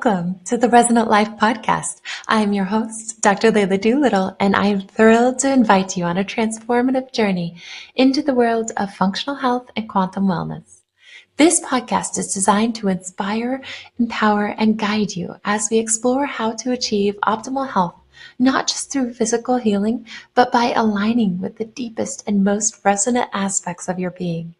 Welcome to the Resonant Life Podcast. I am your host, Dr. Leila Doolittle, and I am thrilled to invite you on a transformative journey into the world of functional health and quantum wellness. This podcast is designed to inspire, empower, and guide you as we explore how to achieve optimal health, not just through physical healing, but by aligning with the deepest and most resonant aspects of your being.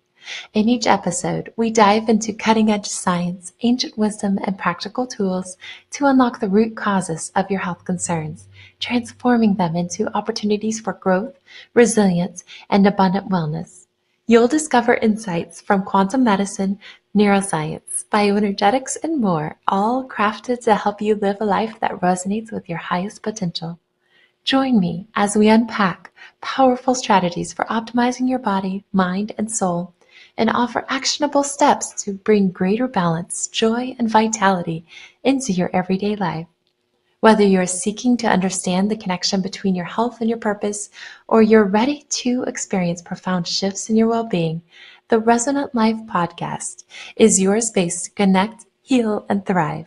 In each episode, we dive into cutting-edge science, ancient wisdom, and practical tools to unlock the root causes of your health concerns, transforming them into opportunities for growth, resilience, and abundant wellness. You'll discover insights from quantum medicine, neuroscience, bioenergetics, and more, all crafted to help you live a life that resonates with your highest potential. Join me as we unpack powerful strategies for optimizing your body, mind, and soul, and offer actionable steps to bring greater balance, joy, and vitality into your everyday life. Whether you're seeking to understand the connection between your health and your purpose, or you're ready to experience profound shifts in your well-being, the Resonant Life Podcast is your space to connect, heal, and thrive.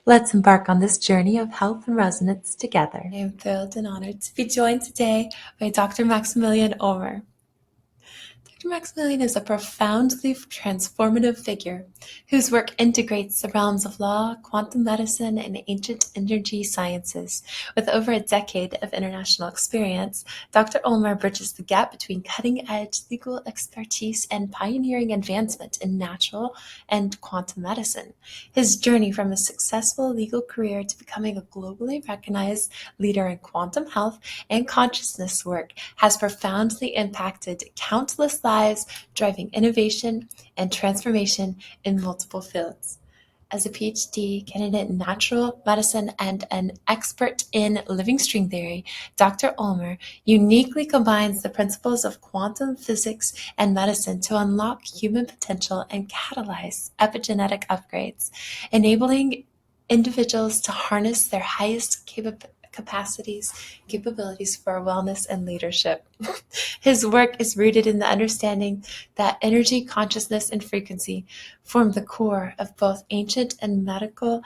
Let's embark on this journey of health and resonance together. I am thrilled and honored to be joined today by Dr. Maximilian Ulmer. Dr. Maximilian is a profoundly transformative figure whose work integrates the realms of law, quantum medicine, and ancient energy sciences. With over a decade of international experience, Dr. Ulmer bridges the gap between cutting-edge legal expertise and pioneering advancement in natural and quantum medicine. His journey from a successful legal career to becoming a globally recognized leader in quantum health and consciousness work has profoundly impacted countless lives, driving innovation and transformation in multiple fields. As a PhD candidate in natural medicine and an expert in living string theory, Dr. Ulmer uniquely combines the principles of quantum physics and medicine to unlock human potential and catalyze epigenetic upgrades, enabling individuals to harness their highest capabilities for wellness and leadership. His work is rooted in the understanding that energy, consciousness, and frequency form the core of both ancient and medical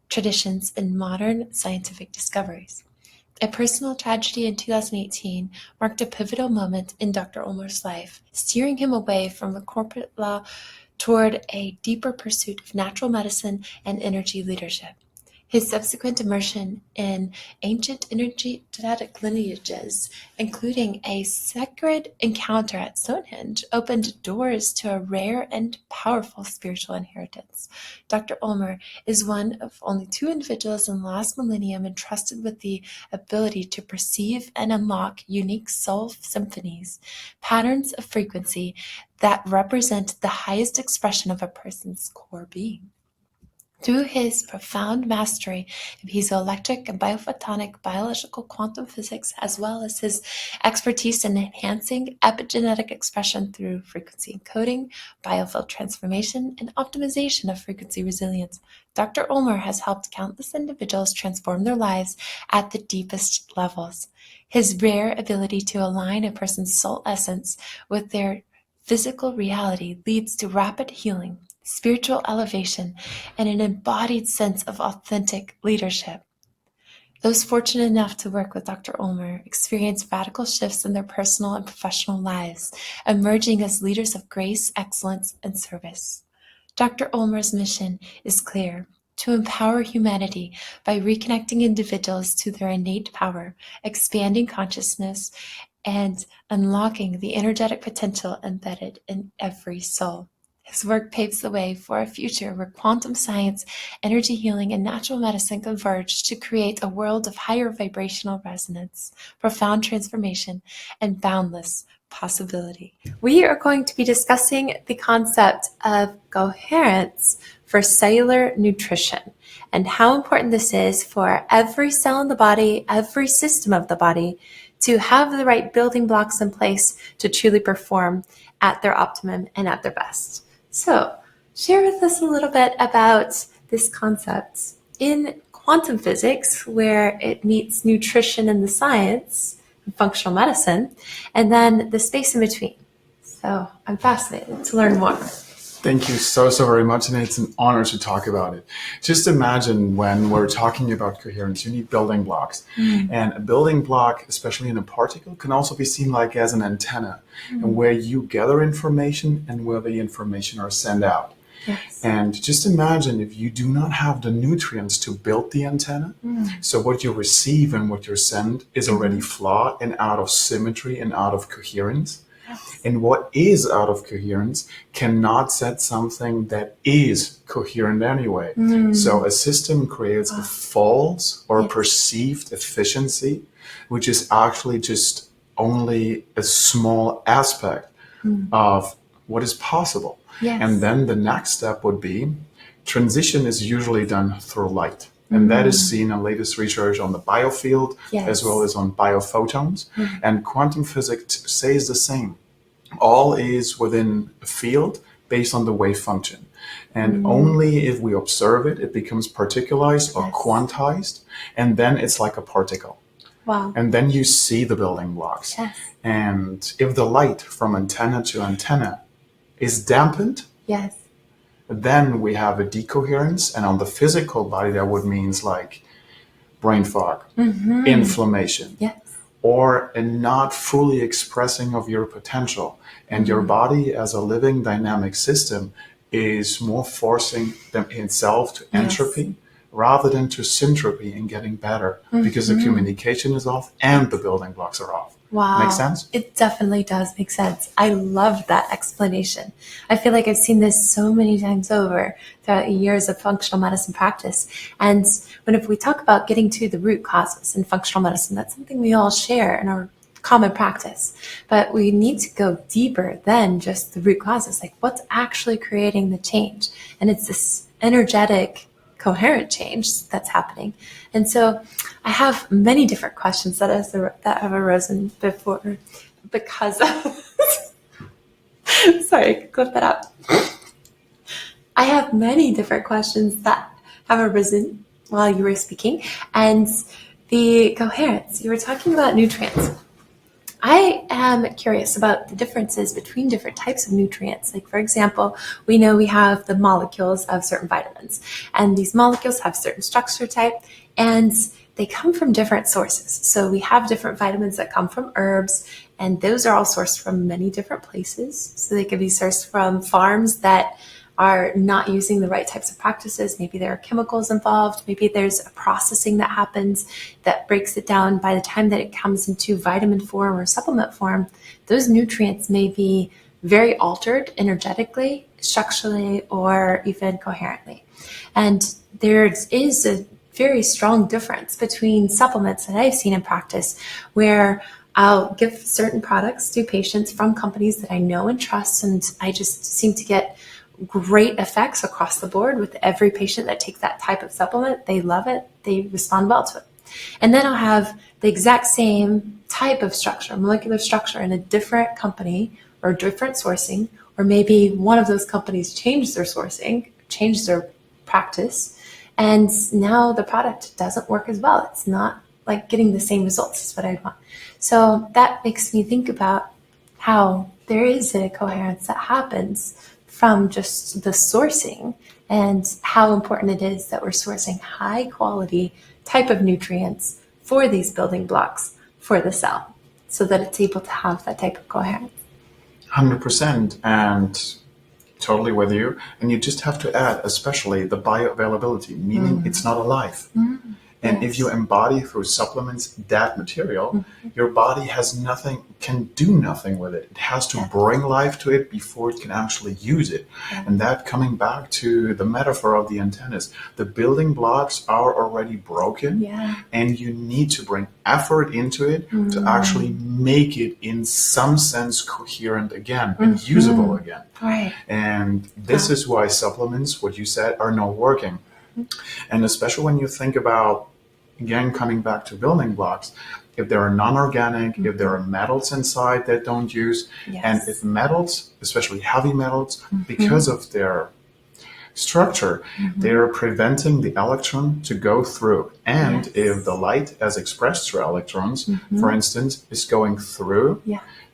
traditions and modern scientific discoveries. A personal tragedy in 2018 marked a pivotal moment in Dr. Ulmer's life, steering him away from the corporate law toward a deeper pursuit of natural medicine and energy leadership. His subsequent immersion in ancient energetic lineages, including a sacred encounter at Stonehenge, opened doors to a rare and powerful spiritual inheritance. Dr. Ulmer is one of only 2 individuals in the last millennium entrusted with the ability to perceive and unlock unique soul symphonies, patterns of frequency that represent the highest expression of a person's core being. Through his profound mastery of piezoelectric and biophotonic biological quantum physics, as well as his expertise in enhancing epigenetic expression through frequency encoding, biofield transformation, and optimization of frequency resilience, Dr. Ulmer has helped countless individuals transform their lives at the deepest levels. His rare ability to align a person's soul essence with their physical reality leads to rapid healing, spiritual elevation, and an embodied sense of authentic leadership. Those fortunate enough to work with Dr. Ulmer experience radical shifts in their personal and professional lives, emerging as leaders of grace, excellence, and service. Dr. Ulmer's mission is clear: to empower humanity by reconnecting individuals to their innate power, expanding consciousness, and unlocking the energetic potential embedded in every soul. His work paves the way for a future where quantum science, energy healing, and natural medicine converge to create a world of higher vibrational resonance, profound transformation, and boundless possibility. We are going to be discussing the concept of coherence for cellular nutrition and how important this is for every cell in the body, every system of the body, to have the right building blocks in place to truly perform at their optimum and at their best. So, share with us a little bit about this concept in quantum physics, where it meets nutrition and the science, and functional medicine, and then the space in between. So, I'm fascinated to learn more. Thank you so very much, and it's an honor to talk about it. Just imagine when we're talking about coherence, you need building blocks. And a building block, especially in a particle, can also be seen like as an antenna, and where you gather information and where the information are sent out. Yes. And just imagine if you do not have the nutrients to build the antenna, so what you receive and what you send is already flawed and out of symmetry and out of coherence. And what is out of coherence cannot set something that is coherent anyway. So a system creates a false or perceived efficiency, which is actually just only a small aspect of what is possible. Yes. And then the next step would be transition is usually done through light. And that is seen in latest research on the biofield, as well as on biophotons. And quantum physics says the same. All is within a field based on the wave function. And only if we observe it, it becomes particularized or quantized. And then it's like a particle. Wow. And then you see the building blocks. Yes. And if the light from antenna to antenna is dampened, then we have a decoherence. And on the physical body, that would means like brain fog, inflammation, or a not fully expressing of your potential. And your body as a living dynamic system is more forcing itself to entropy rather than to syntropy and getting better, because the communication is off and the building blocks are off. Wow. Make sense? It definitely does make sense. I love that explanation. I feel like I've seen this so many times over throughout years of functional medicine practice. And if we talk about getting to the root causes in functional medicine, that's something we all share in our common practice. But we need to go deeper than just the root causes. Like, what's actually creating the change? And it's this energetic, coherent change that's happening. And so I have many different questions that have arisen before because of sorry, clip that out. I have many different questions that have arisen while you were speaking. And the coherence, you were talking about nutrients. I am curious about the differences between different types of nutrients. Like, for example, we know we have the molecules of certain vitamins, and these molecules have certain structure type, and they come from different sources. So we have different vitamins that come from herbs, and those are all sourced from many different places. So they could be sourced from farms that are not using the right types of practices. Maybe there are chemicals involved. Maybe there's a processing that happens that breaks it down. By the time that it comes into vitamin form or supplement form, those nutrients may be very altered energetically, structurally, or even coherently. And there is a very strong difference between supplements that I've seen in practice where I'll give certain products to patients from companies that I know and trust, and I just seem to get great effects across the board with every patient that takes that type of supplement. They love it. They respond well to it. And then I'll have the exact same type of structure, molecular structure, in a different company or different sourcing, or maybe one of those companies changed their sourcing, changed their practice, and now the product doesn't work as well. It's not like getting the same results as what I want. So that makes me think about how there is a coherence that happens from just the sourcing, and how important it is that we're sourcing high quality type of nutrients for these building blocks for the cell so that it's able to have that type of coherence. 100%, and totally with you. And you just have to add, especially the bioavailability, meaning it's not alive. And if you embody through supplements that material, your body has nothing, can do nothing with it. It has to bring life to it before it can actually use it. And that, coming back to the metaphor of the antennas, the building blocks are already broken, and you need to bring effort into it to actually make it in some sense coherent again and usable again. Right. And this is why supplements, what you said, are not working. And especially when you think about, again, coming back to building blocks, if there are non-organic, if there are metals inside that don't use, and if metals, especially heavy metals, because of their structure, they are preventing the electron to go through. And if the light as expressed through electrons, for instance, is going through,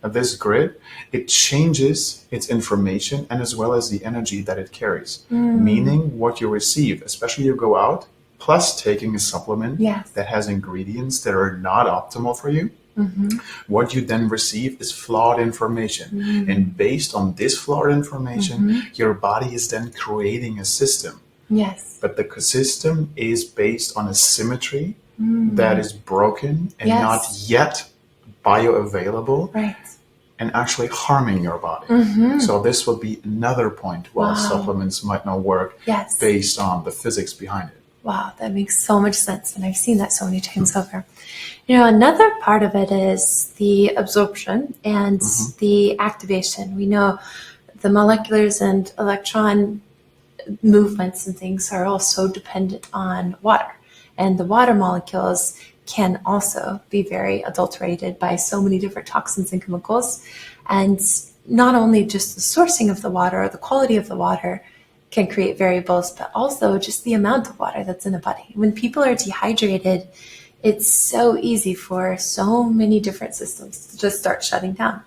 this grid, it changes its information and as well as the energy that it carries. Meaning what you receive, especially you go out, plus taking a supplement that has ingredients that are not optimal for you, what you then receive is flawed information. And based on this flawed information, your body is then creating a system. Yes. But the system is based on a symmetry that is broken and not yet bioavailable, and actually harming your body. So this will be another point why supplements might not work based on the physics behind it. Wow, that makes so much sense. And I've seen that so many times over. Another part of it is the absorption and the activation. We know the moleculars and electron movements and things are also dependent on water. And the water molecules can also be very adulterated by so many different toxins and chemicals. And not only just the sourcing of the water or the quality of the water can create variables, but also just the amount of water that's in the body. When people are dehydrated, it's so easy for so many different systems to just start shutting down.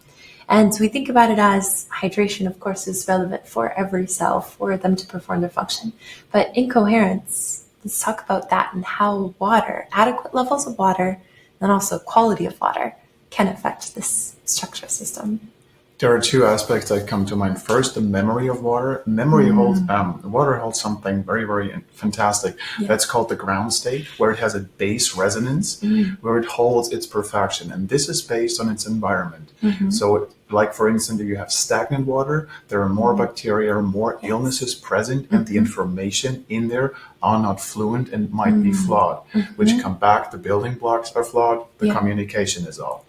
And we think about it as hydration, of course, is relevant for every cell for them to perform their function. But in Coherence, let's talk about that and how water, adequate levels of water, and also quality of water can affect this structure system. There are two aspects that come to mind. First, the memory of water. Water holds something very, very fantastic. That's called the ground state, where it has a base resonance, where it holds its perfection. And this is based on its environment. So like, for instance, if you have stagnant water, there are more bacteria, more illnesses present, and the information in there are not fluent and might be flawed, which come back, the building blocks are flawed, the communication is off.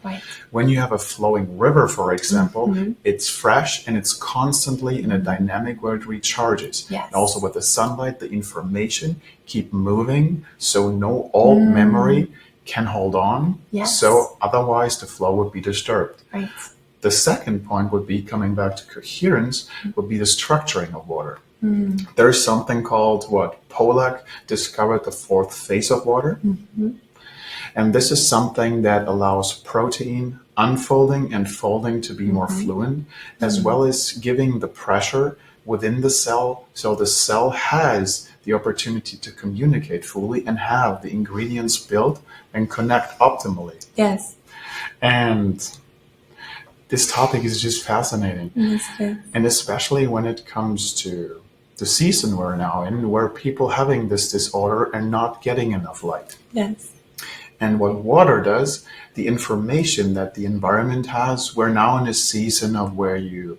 When you have a flowing river, for example, it's fresh and it's constantly in a dynamic where it recharges. And also with the sunlight, the information keep moving, so no old memory can hold on. So otherwise the flow would be disturbed. The second point would be, coming back to coherence, would be the structuring of water. There's something called Pollack discovered the fourth phase of water. And this is something that allows protein unfolding and folding to be more fluent, as well as giving the pressure within the cell, so the cell has the opportunity to communicate fully and have the ingredients built and connect optimally. And this topic is just fascinating. And especially when it comes to the season we're now in, where people having this disorder and not getting enough light. And what water does, the information that the environment has, we're now in a season of where you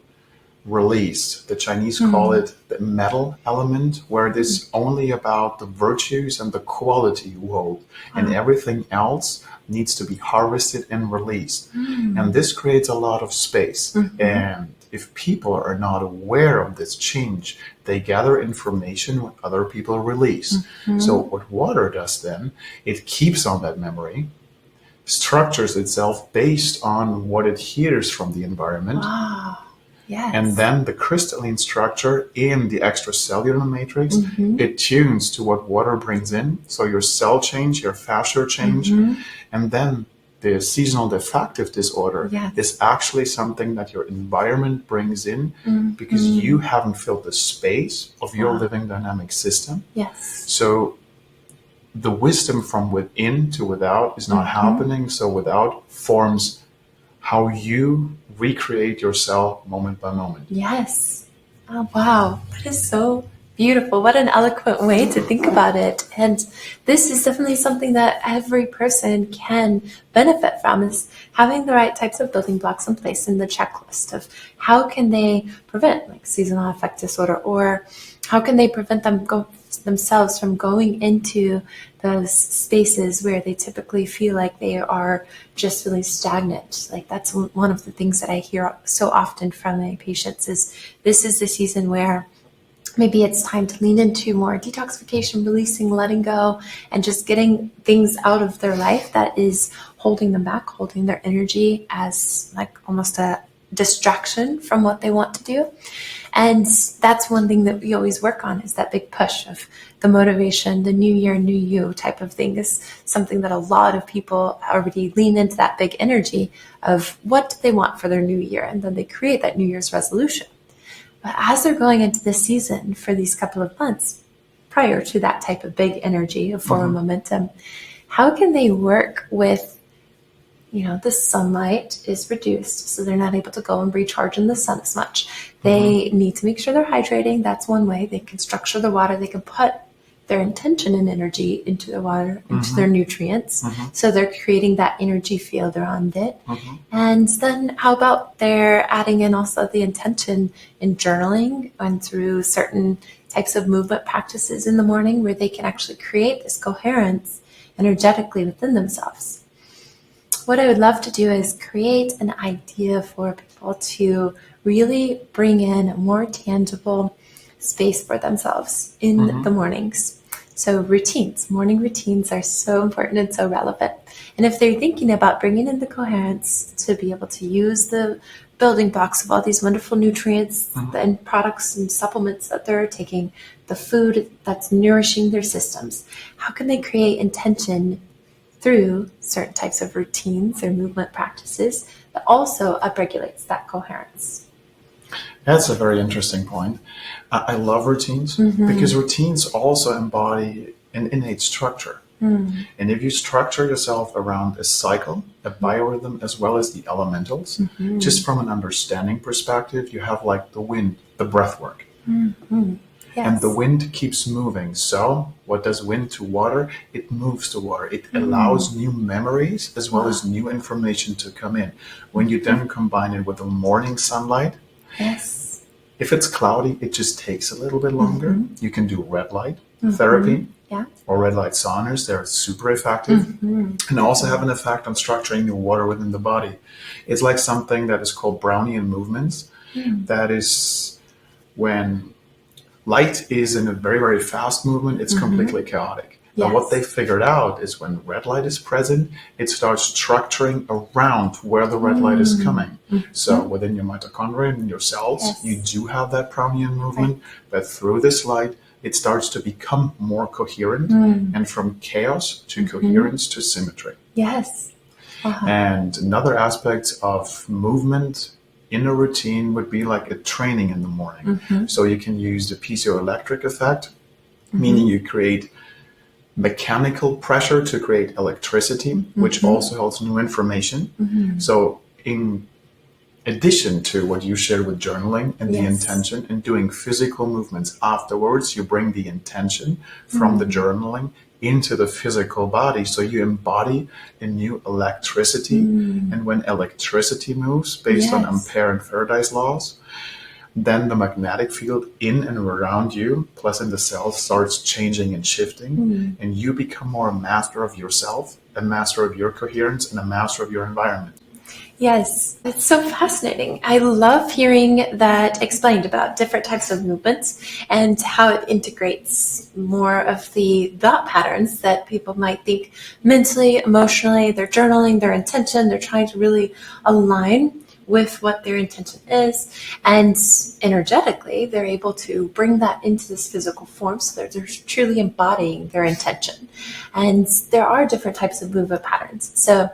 release. The Chinese call it the metal element, where it is only about the virtues and the quality you hold, and everything else needs to be harvested and released. And this creates a lot of space. And if people are not aware of this change, they gather information what other people release. So what water does then, it keeps on that memory, structures itself based on what it hears from the environment. And then the crystalline structure in the extracellular matrix, it tunes to what water brings in. So your cell change, your fascia change, and then the seasonal defective disorder is actually something that your environment brings in because you haven't filled the space of your living dynamic system. So the wisdom from within to without is not happening. So without forms how you recreate yourself moment by moment. Oh, wow. That is so beautiful. What an eloquent way to think about it. And this is definitely something that every person can benefit from, is having the right types of building blocks in place in the checklist of how can they prevent like seasonal affect disorder, or how can they prevent themselves from going into those spaces where they typically feel like they are just really stagnant. Like that's one of the things that I hear so often from my patients is this is the season where maybe it's time to lean into more detoxification, releasing, letting go, and just getting things out of their life that is holding them back, holding their energy as like almost a distraction from what they want to do. And that's one thing that we always work on, is that big push of the motivation, the new year, new you type of thing is something that a lot of people already lean into, that big energy of what do they want for their new year. And then they create that New Year's resolution. But as they're going into this season for these couple of months prior to that type of big energy of forward momentum, how can they work with, the sunlight is reduced, so they're not able to go and recharge in the sun as much. They need to make sure they're hydrating. That's one way. They can structure the water. They can put their intention and energy into the water, into their nutrients. So they're creating that energy field around it. And then how about they're adding in also the intention in journaling and through certain types of movement practices in the morning, where they can actually create this coherence energetically within themselves. What I would love to do is create an idea for people to really bring in a more tangible space for themselves in the mornings. So routines, morning routines are so important and so relevant. And if they're thinking about bringing in the coherence to be able to use the building blocks of all these wonderful nutrients and products and supplements that they're taking, the food that's nourishing their systems, how can they create intention through certain types of routines or movement practices that also upregulates that coherence? That's a very interesting point. I love routines because routines also embody an innate structure. And if you structure yourself around a cycle, a biorhythm, as well as the elementals, just from an understanding perspective, you have like the wind, the breath work. And the wind keeps moving. So what does wind to water? It moves to water. It allows new memories as well as new information to come in. When you then combine it with the morning sunlight, if it's cloudy, it just takes a little bit longer. You can do red light therapy or red light saunas. They're super effective and also have an effect on structuring the water within the body. It's like something that is called Brownian movements. That is when light is in a very, very fast movement, it's completely chaotic. Now, what they figured out is when red light is present, it starts structuring around where the red light is coming. So within your mitochondria and your cells, you do have that Brownian movement, but through this light, it starts to become more coherent and from chaos to coherence to symmetry. And another aspect of movement in a routine would be like a training in the morning. So you can use the piezoelectric effect, meaning you create mechanical pressure to create electricity, which also holds new information. So in addition to what you shared with journaling and the intention and doing physical movements afterwards, you bring the intention from the journaling into the physical body. So you embody a new electricity. And when electricity moves based on Ampere and Faraday's laws, then the magnetic field in and around you, plus in the cells, starts changing and shifting. And you become more a master of yourself, a master of your coherence, and a master of your environment. Yes, it's so fascinating. I love hearing that explained about different types of movements and how it integrates more of the thought patterns that people might think mentally, emotionally, they're journaling, their intention, they're trying to really align with what their intention is. And energetically, they're able to bring that into this physical form so that they're truly embodying their intention. And there are different types of movement patterns. So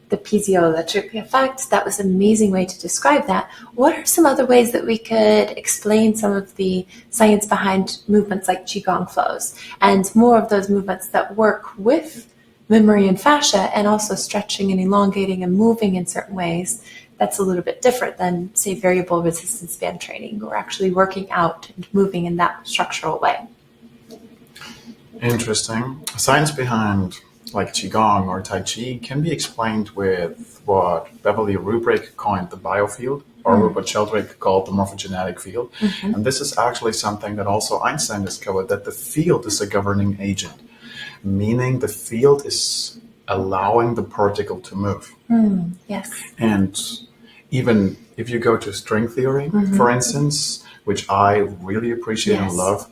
the piezoelectric effect, that was an amazing way to describe that. What are some other ways that we could explain some of the science behind movements like Qigong flows and more of those movements that work with memory and fascia and also stretching and elongating and moving in certain ways? That's a little bit different than, say, variable resistance band training or actually working out and moving in that structural way. Interesting. Science behind like Qigong or Tai Chi can be explained with what Beverly Rubrick coined the biofield, or what Sheldrake called the morphogenetic field. And this is actually something that also Einstein discovered, that the field is a governing agent, meaning the field is allowing the particle to move. And even if you go to string theory, for instance, which I really appreciate and love,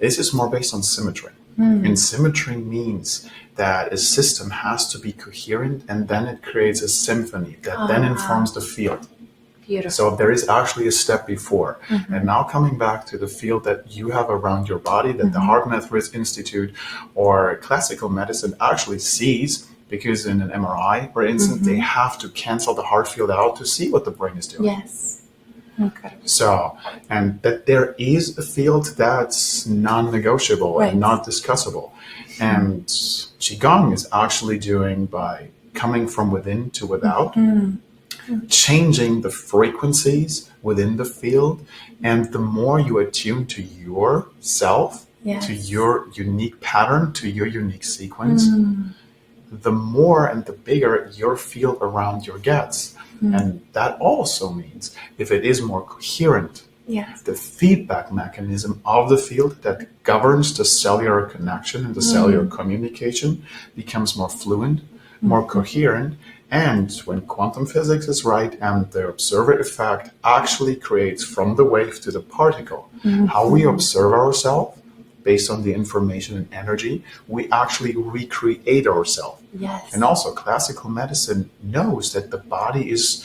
this is more based on symmetry. And symmetry means that a system has to be coherent, and then it creates a symphony that then informs the field. Beautiful. So there is actually a step before. And now coming back to the field that you have around your body, that the Heart Math Institute or classical medicine actually sees, because in an MRI, for instance, they have to cancel the heart field out to see what the brain is doing. Yes. Incredible. So, and that there is a field that's non-negotiable and not discussable. And Qigong is actually doing by coming from within to without, changing the frequencies within the field. And the more you attune to yourself, to your unique pattern, to your unique sequence, the more and the bigger your field around you gets. And that also means if it is more coherent, the feedback mechanism of the field that governs the cellular connection and the cellular communication becomes more fluent, more coherent. And when quantum physics is right and the observer effect actually creates from the wave to the particle, how we observe ourselves based on the information and energy, we actually recreate ourselves. Yes. And also classical medicine knows that the body is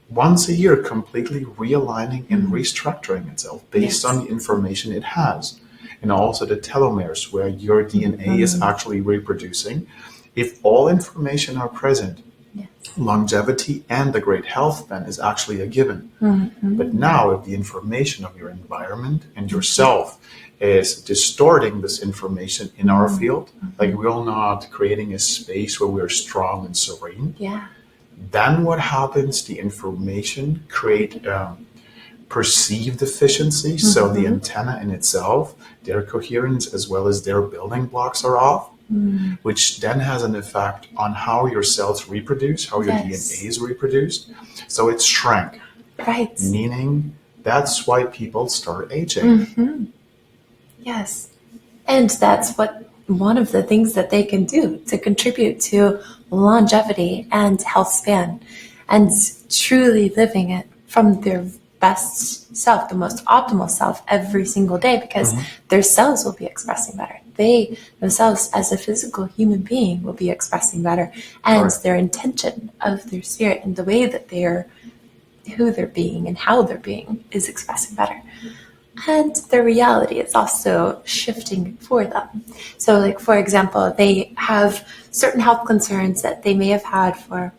once a year completely realigning and restructuring itself based on the information it has. And also the telomeres, where your DNA is actually reproducing. If all information are present, longevity and the great health span is actually a given. But now if the information of your environment and yourself is distorting this information in our field, like we're not creating a space where we're strong and serene, then what happens? The information create perceived deficiency. So the antenna in itself, their coherence as well as their building blocks are off, which then has an effect on how your cells reproduce, how your DNA is reproduced. So it's shrank. Right. Meaning that's why people start aging. Yes. And that's one of the things that they can do to contribute to longevity and health span and truly living it from their best self, the most optimal self every single day, because their cells will be expressing better. They themselves as a physical human being will be expressing better, and their intention of their spirit and the way that they're, who they're being and how they're being is expressing better. And their reality is also shifting for them. So like, for example, they have certain health concerns that they may have had for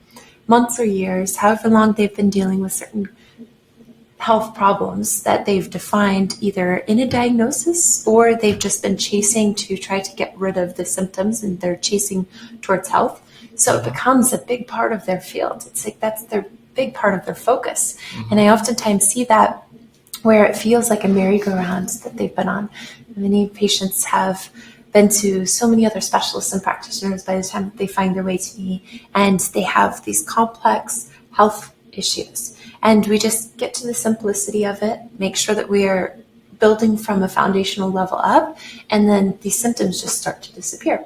months or years, however long they've been dealing with certain health problems that they've defined either in a diagnosis or they've just been chasing to try to get rid of the symptoms and they're chasing towards health. So it becomes a big part of their field. It's like that's their big part of their focus. And I oftentimes see that where it feels like a merry-go-round that they've been on. Many patients have been to so many other specialists and practitioners by the time they find their way to me, and they have these complex health issues. And we just get to the simplicity of it, make sure that we are building from a foundational level up, and then these symptoms just start to disappear.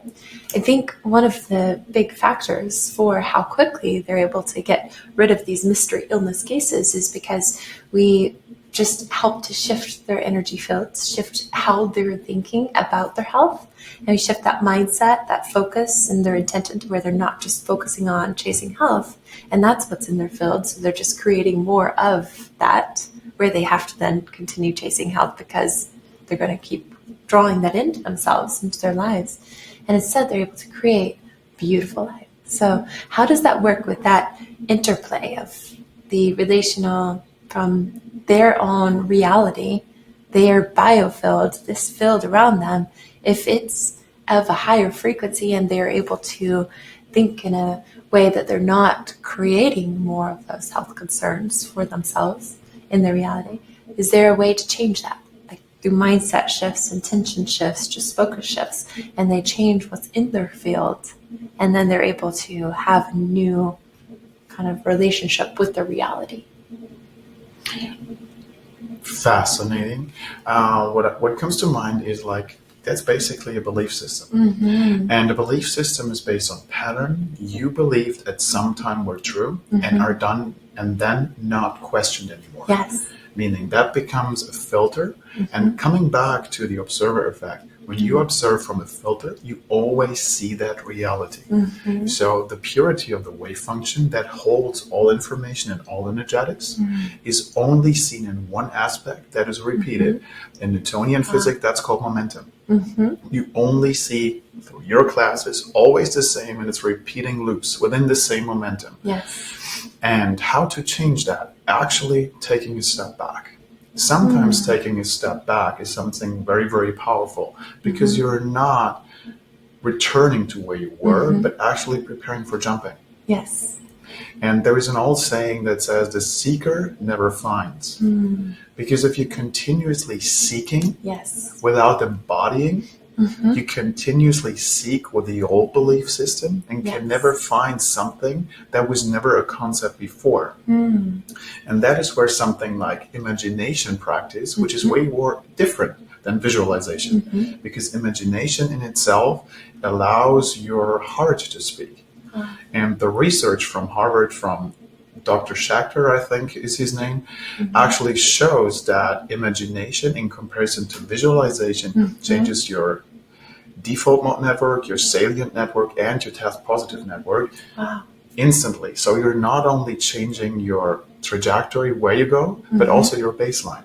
I think one of the big factors for how quickly they're able to get rid of these mystery illness cases is because we just help to shift their energy fields, shift how they're thinking about their health, and we shift that mindset, that focus, and their intention to where they're not just focusing on chasing health, and that's what's in their field. So they're just creating more of that, where they have to then continue chasing health because they're going to keep drawing that into themselves, into their lives. And instead, they're able to create beautiful life. So how does that work with that interplay of the relational from their own reality, their biofield, this field around them, if it's of a higher frequency and they're able to think in a way that they're not creating more of those health concerns for themselves in their reality, is there a way to change that? Like through mindset shifts, intention shifts, just focus shifts, and they change what's in their field, and then they're able to have a new kind of relationship with their reality. Fascinating. What comes to mind is like that's basically a belief system, and a belief system is based on pattern you believed at some time were true and are done and then not questioned anymore. Yes. Meaning that becomes a filter. And coming back to the observer effect, When you observe from a filter, you always see that reality. So the purity of the wave function that holds all information and all energetics is only seen in one aspect that is repeated. In Newtonian physics, that's called momentum. You only see through your classes always the same, and it's repeating loops within the same momentum. Yes. And how to change that? Actually taking a step back. Sometimes taking a step back is something very, very powerful because you're not returning to where you were, but actually preparing for jumping. Yes. And there is an old saying that says the seeker never finds. Because if you're continuously seeking without embodying, you continuously seek with the old belief system and can never find something that was never a concept before. And that is where something like imagination practice, which is way more different than visualization, because imagination in itself allows your heart to speak. And the research from Harvard, from Dr. Schachter, I think is his name, actually shows that imagination in comparison to visualization changes your default mode network, your salient network, and your task positive network instantly. So you're not only changing your trajectory where you go, but also your baseline.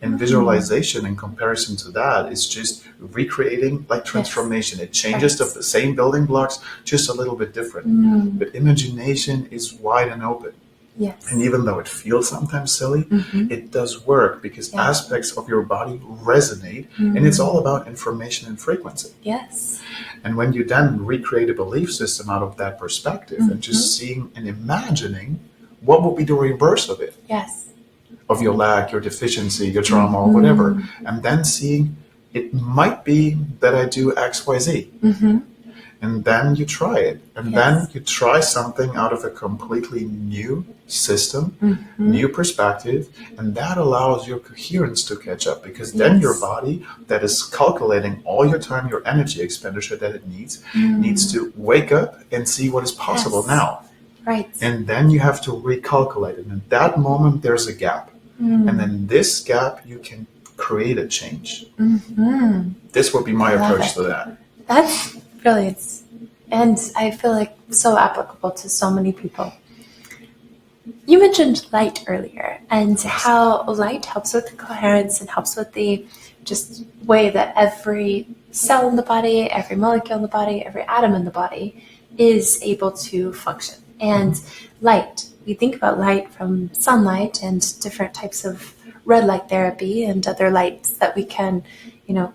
And visualization in comparison to that is just recreating like transformation. It changes the same building blocks, just a little bit different. But imagination is wide and open. Yes. And even though it feels sometimes silly, it does work because aspects of your body resonate, and it's all about information and frequency. Yes. And when you then recreate a belief system out of that perspective and just seeing and imagining what would be the reverse of it, of your lack, your deficiency, your trauma, or whatever, and then seeing it might be that I do X, Y, Z. And then you try it. And then you try something out of a completely new system, new perspective, and that allows your coherence to catch up because then your body that is calculating all your time, your energy expenditure that it needs to wake up and see what is possible now. Right. And then you have to recalculate it. And at that moment, there's a gap. And then this gap, you can create a change. This would be my approach to that. That's brilliant. And I feel like so applicable to so many people. You mentioned light earlier and how light helps with the coherence and helps with the just way that every cell in the body, every molecule in the body, every atom in the body is able to function. And light, we think about light from sunlight and different types of red light therapy and other lights that we can,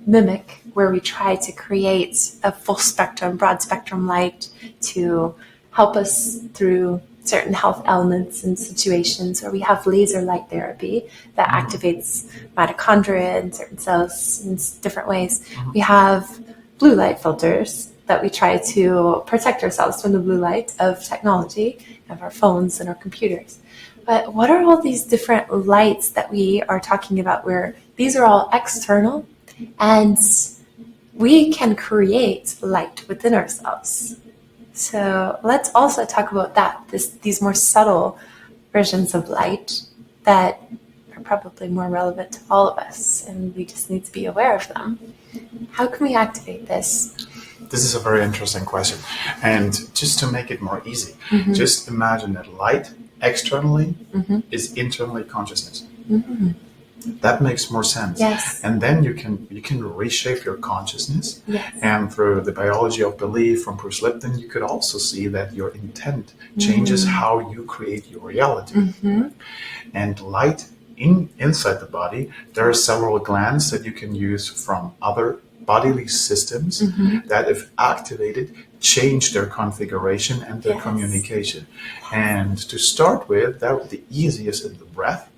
mimic, where we try to create a full spectrum, broad spectrum light to help us through certain health elements and situations, where we have laser light therapy that activates mitochondria and certain cells in different ways. We have blue light filters that we try to protect ourselves from the blue light of technology, of our phones and our computers. But what are all these different lights that we are talking about, where these are all external and we can create light within ourselves? So let's also talk about that, these more subtle versions of light that are probably more relevant to all of us, and we just need to be aware of them. How can we activate this? This is a very interesting question. And just to make it more easy, just imagine that light externally is internally consciousness. That makes more sense. Yes. And then you can reshape your consciousness. Yes. And through the biology of belief from Bruce Lipton, you could also see that your intent changes how you create your reality. And light inside the body, there are several glands that you can use from other bodily systems that, if activated, change their configuration and their communication. And to start with, the easiest is the breath.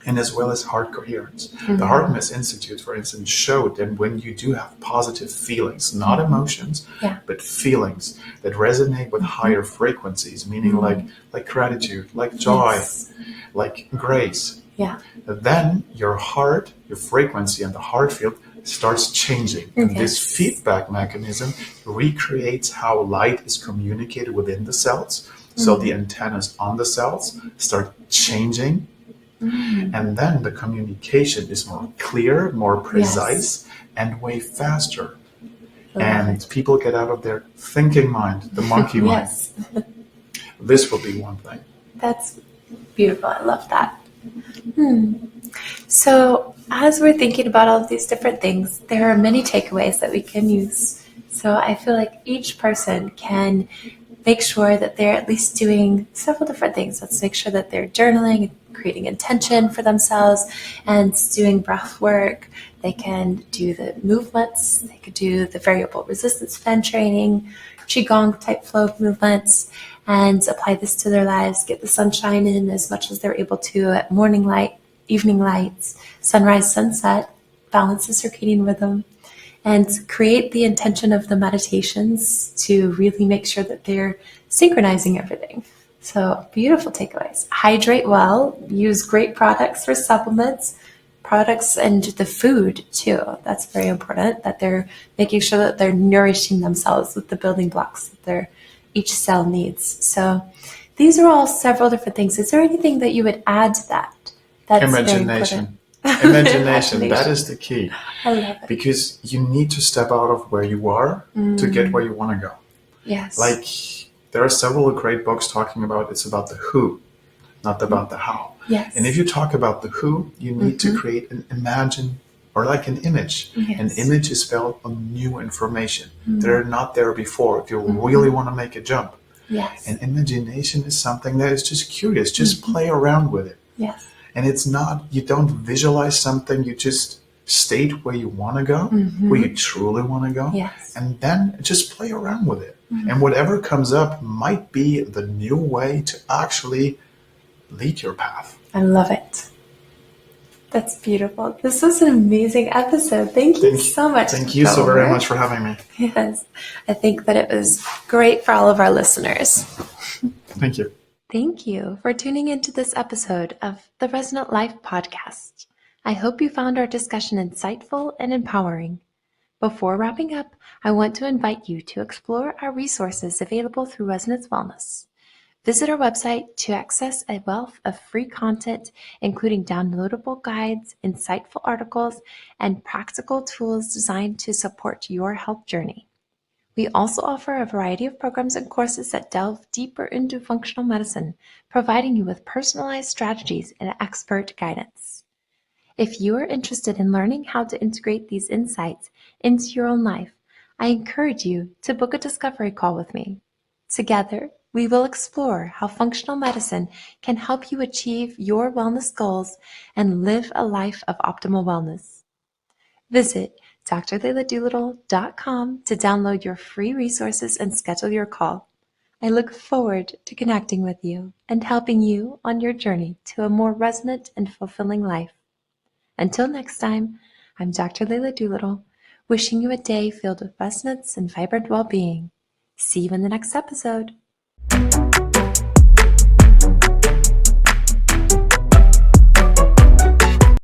And as well as heart coherence. The Heart Math Institute, for instance, showed that when you do have positive feelings, not emotions, but feelings that resonate with higher frequencies, meaning like gratitude, like joy, like grace, then your heart, your frequency and the heart field starts changing. And this feedback mechanism recreates how light is communicated within the cells. So the antennas on the cells start changing And then the communication is more clear, more precise, and way faster. And people get out of their thinking mind, the monkey mind. This will be one thing. That's beautiful. I love that. So as we're thinking about all of these different things, there are many takeaways that we can use. So I feel like each person can make sure that they're at least doing several different things. Let's make sure that they're journaling, creating intention for themselves, and doing breath work. They can do the movements. They could do the variable resistance band training, Qigong type flow movements, and apply this to their lives. Get the sunshine in as much as they're able to at morning light, evening lights, sunrise, sunset, balance the circadian rhythm, and create the intention of the meditations to really make sure that they're synchronizing everything. So beautiful takeaways. Hydrate well, use great products for supplements, products and the food too. That's very important, that they're making sure that they're nourishing themselves with the building blocks that each cell needs. So these are all several different things. Is there anything that you would add to that? That's imagination. Imagination, that is the key. I love it. Because you need to step out of where you are to get where you want to go. Yes. Like, there are several great books talking about it's about the who, not about the how. Yes. And if you talk about the who, you need to create an imagine or like an image. Yes. An image is built on new information. They're not there before if you really want to make a jump. Yes. And imagination is something that is just curious. Just play around with it. Yes. And it's not, you don't visualize something, you just state where you want to go, where you truly want to go. Yes. And then just play around with it. And whatever comes up might be the new way to actually lead your path. I love it. That's beautiful. This was an amazing episode. Thank you so much. Thank you so very much for having me. Yes. I think that it was great for all of our listeners. Thank you. Thank you for tuning into this episode of the Resonant Life Podcast. I hope you found our discussion insightful and empowering. Before wrapping up, I want to invite you to explore our resources available through Resonance Wellness. Visit our website to access a wealth of free content, including downloadable guides, insightful articles, and practical tools designed to support your health journey. We also offer a variety of programs and courses that delve deeper into functional medicine, providing you with personalized strategies and expert guidance. If you are interested in learning how to integrate these insights into your own life, I encourage you to book a discovery call with me. Together, we will explore how functional medicine can help you achieve your wellness goals and live a life of optimal wellness. Visit drleiladoolittle.com to download your free resources and schedule your call. I look forward to connecting with you and helping you on your journey to a more resonant and fulfilling life. Until next time, I'm Dr. Leila Doolittle, wishing you a day filled with resonance and vibrant well-being. See you in the next episode.